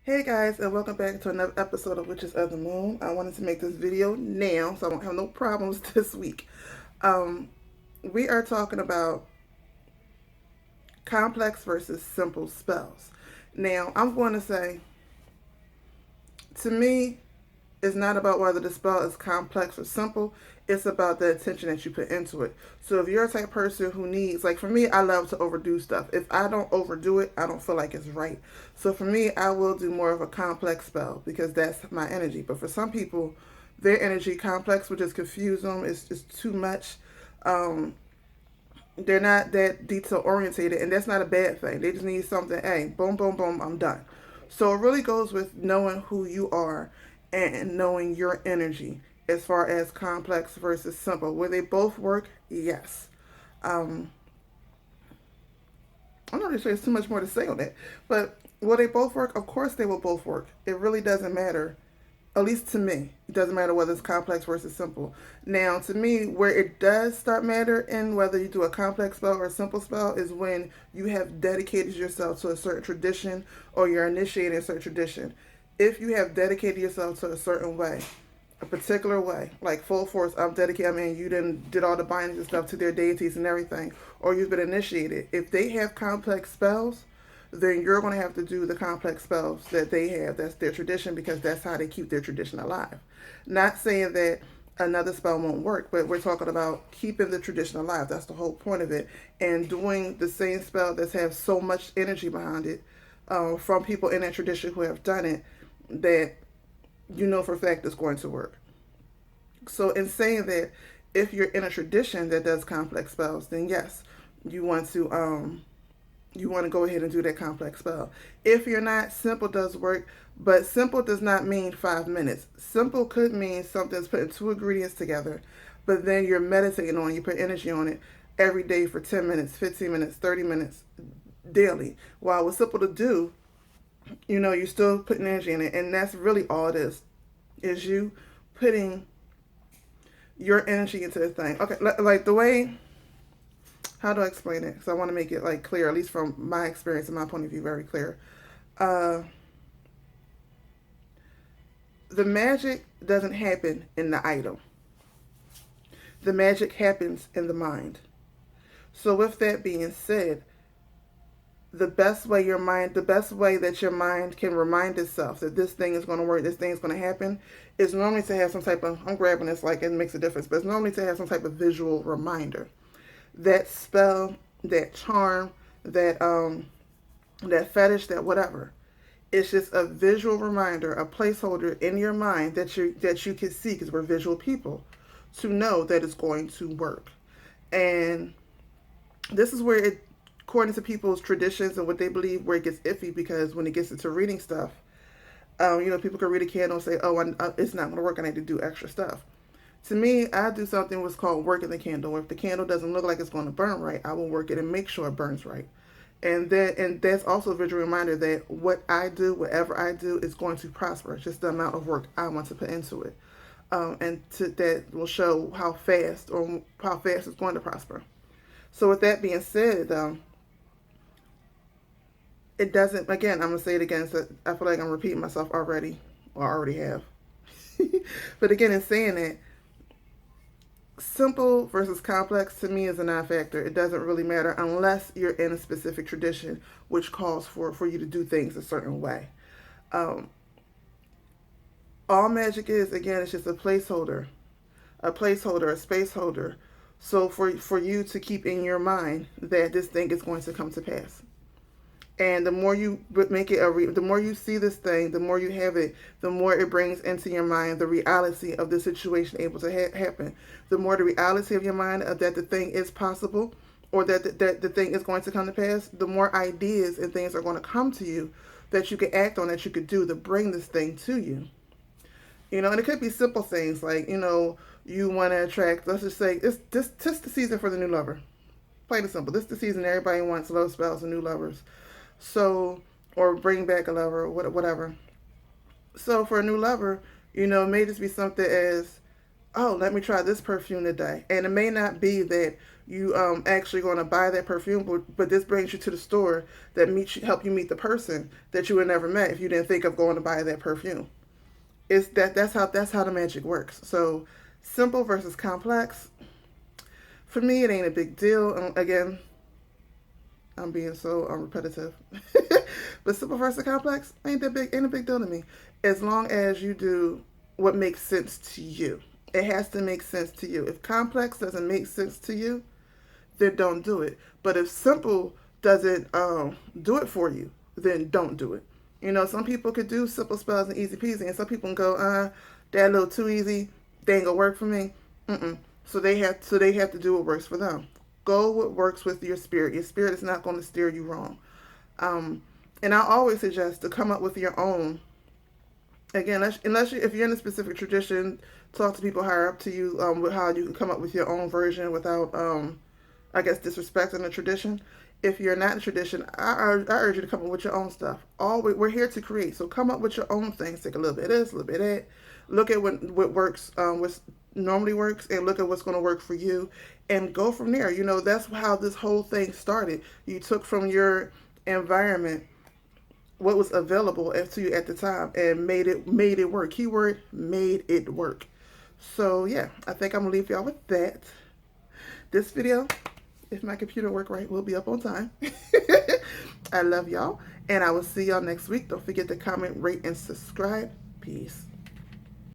Hey guys, and welcome back to another episode of Witches of the Moon. I wanted to make this video now so I won't have no problems this week. Um, we are talking about complex versus simple spells. Now, I'm going to say, to me, it's not about whether the spell is complex or simple. It's about the attention that you put into it. So if you're a type of person who needs, like for me, I love to overdo stuff. If I don't overdo it, I don't feel like it's right. So for me, I will do more of a complex spell because that's my energy. But for some people, their energy complex will just confuse them. It's just too much. Um, they're not that detail orientated, and that's not a bad thing. They just need something. Hey, boom, boom, boom, I'm done. So it really goes with knowing who you are and knowing your energy as far as complex versus simple. Will they both work? Yes. Um, I'm not really sure there's too much more to say on that, but will they both work? Of course, they will both work. It really doesn't matter, at least to me. It doesn't matter whether it's complex versus simple. Now, to me, where it does start matter in whether you do a complex spell or a simple spell is when you have dedicated yourself to a certain tradition or you're initiating a certain tradition. If you have dedicated yourself to a certain way, a particular way, like full force, I'm dedicated. I mean, you did all the bindings and stuff to their deities and everything, or you've been initiated. If they have complex spells, then you're going to have to do the complex spells that they have. That's their tradition because that's how they keep their tradition alive. Not saying that another spell won't work, but we're talking about keeping the tradition alive. That's the whole point of it. And doing the same spell that has so much energy behind it from people in that tradition who have done it that you know for a fact it's going to work. So, in saying that, if you're in a tradition that does complex spells, then yes, you want to go ahead and do that complex spell. If you're not, simple does work, but simple does not mean 5 minutes. Simple could mean something's putting two ingredients together, but then you're meditating on it, you put energy on it every day for 10 minutes, 15 minutes, 30 minutes daily. While it's simple to do, you're still putting energy in it, and that's really all it is you putting your energy into the thing. Okay, like the way, how do I explain it? Because I want to make it like clear, at least from my experience and my point of view, very clear. Uh, the magic doesn't happen in the item. The magic happens in the mind. So with that being said, the best way that your mind can remind itself that this thing is going to work, this thing is going to happen, is normally to have some type of, I'm grabbing this like it makes a difference, but it's normally to have some type of visual reminder. That spell, that charm, that fetish, that whatever. It's just a visual reminder, a placeholder in your mind that you can see because we're visual people to know that it's going to work. And this is where it, according to people's traditions and what they believe, where it gets iffy because when it gets into reading stuff, people can read a candle and say, "Oh, it's not going to work. I need to do extra stuff." To me, I do something what's called working the candle. If the candle doesn't look like it's going to burn right, I will work it and make sure it burns right. And that's also a visual reminder that what I do, whatever I do, is going to prosper. It's just the amount of work I want to put into it, that will show how fast it's going to prosper. So with that being said, it doesn't. Again, I'm gonna say it again. So I feel like I'm repeating myself already, or I already have. But again, in saying that, simple versus complex to me is a non-factor. It doesn't really matter unless you're in a specific tradition which calls for you to do things a certain way. Um, all magic is, again, it's just a space holder. So for you to keep in your mind that this thing is going to come to pass. And the more you make it the more you see this thing, the more you have it, the more it brings into your mind the reality of the situation able to happen. The more the reality of your mind of that the thing is possible, or that the thing is going to come to pass, the more ideas and things are going to come to you that you can act on, that you could do to bring this thing to you. And it could be simple things like, you want to attract, let's just say, it's just the season for the new lover. Plain and simple. This is the season everybody wants love spells and new lovers. So, or bring back a lover, or whatever. So for a new lover, it may just be something as oh, let me try this perfume today. And it may not be that you actually going to buy that perfume, but this brings you to the store that meets you, help you meet the person that you would never met if you didn't think of going to buy that perfume. It's that's how the magic works. So simple versus complex. For me, it ain't a big deal. Again, I'm being so repetitive. But simple versus complex ain't a big deal to me. As long as you do what makes sense to you. It has to make sense to you. If complex doesn't make sense to you, then don't do it. But if simple doesn't do it for you, then don't do it. You know, some people could do simple spells and easy peasy, and some people can go, that a little too easy. They ain't gonna work for me. Mm-mm. So they have to do what works for them. Go what works with your spirit. Your spirit is not going to steer you wrong. Um, and I always suggest to come up with your own. Again, if you're in a specific tradition, talk to people higher up to you with how you can come up with your own version without, I guess, disrespecting the tradition. If you're not in tradition, I urge you to come up with your own stuff. We're here to create, so come up with your own things. Take a little bit of this, a little bit of that. Look at what works, what normally works, and look at what's going to work for you, and go from there. You know, that's how this whole thing started. You took from your environment what was available to you at the time and made it work. Keyword, made it work. So yeah, I think I'm gonna leave y'all with that. This video, if my computer work right, will be up on time. I love y'all, and I will see y'all next week. Don't forget to comment, rate, and subscribe. Peace.